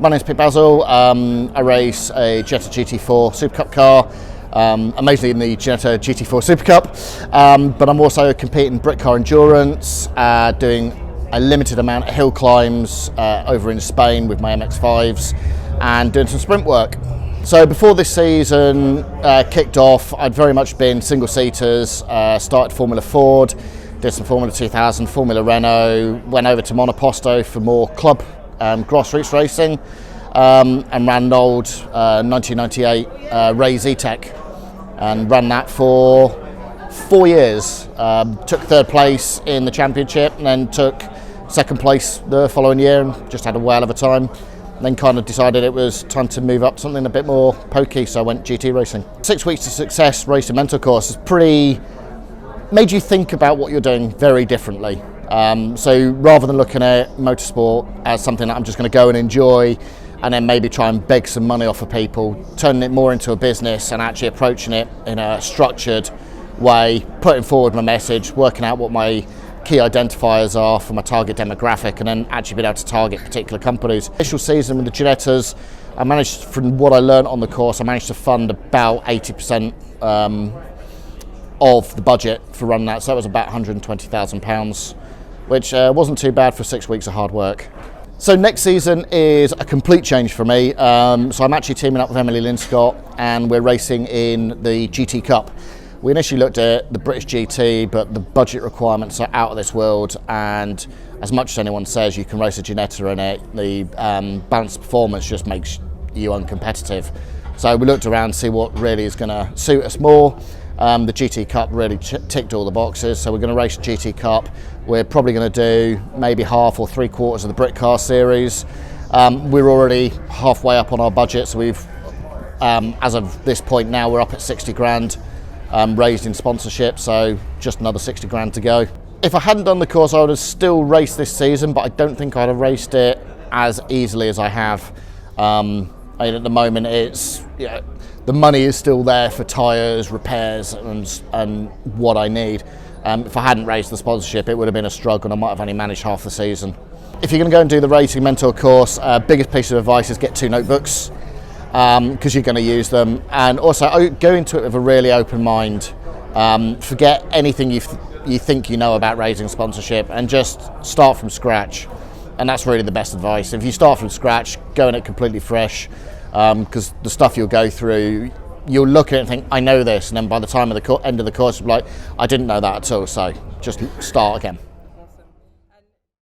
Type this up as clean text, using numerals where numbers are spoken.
My name's Pete Bassill. I race a Ginetta GT4 Supercup car, amazingly in the Ginetta GT4 Supercup, but I'm also competing Britcar endurance, doing a limited amount of hill climbs over in Spain with my MX-5s and doing some sprint work. So before this season kicked off, I'd very much been single-seaters, started Formula Ford, did some Formula 2000, Formula Renault, went over to Monoposto for more club grassroots racing, and ran an old 1998 Ray Z-Tech and ran that for 4 years. Took third place in the championship and then took second place the following year and just had a whale of a time. And then kind of decided it was time to move up something a bit more pokey, so I went GT racing. 6 weeks to success racing mentor course is made you think about what you're doing very differently. So rather than looking at motorsport as something that I'm just going to go and enjoy and then maybe try and beg some money off of people, turning it more into a business and actually approaching it in a structured way, putting forward my message, working out what my key identifiers are for my target demographic, and then actually being able to target particular companies. Initial season with the Ginettas, I managed, from what I learned on the course, I managed to fund about 80% of the budget for running that, so that was about £120,000, which wasn't too bad for 6 weeks of hard work. So next season is a complete change for me. So I'm actually teaming up with Emily Linscott and we're racing in the GT Cup. We initially looked at the British GT, but the budget requirements are out of this world, and as much as anyone says you can race a Ginetta in it, the balanced performance just makes you uncompetitive. So we looked around to see what really is going to suit us more. The GT Cup really ticked all the boxes, so we're going to race the GT Cup. We're probably going to do maybe half or three quarters of the Britcar series. We're already halfway up on our budget, so we've, as of this point now, we're up at 60 grand raised in sponsorship, so just another 60 grand to go. If I hadn't done the course, I would have still raced this season, but I don't think I'd have raced it as easily as I have. I mean, at the moment, it's, the money is still there for tyres, repairs, and what I need. If I hadn't raised the sponsorship, it would have been a struggle and I might have only managed half the season. If you're going to go and do the racing mentor course, biggest piece of advice is get 2 notebooks, because you're going to use them. And also go into it with a really open mind. Forget anything you think you know about raising sponsorship and just start from scratch. And that's really the best advice. If you start from scratch, go in it completely fresh. Because the stuff you'll go through, you'll look at it and think, I know this, and then by the time of the end of the course, you'll be like, I didn't know that at all, so just start again.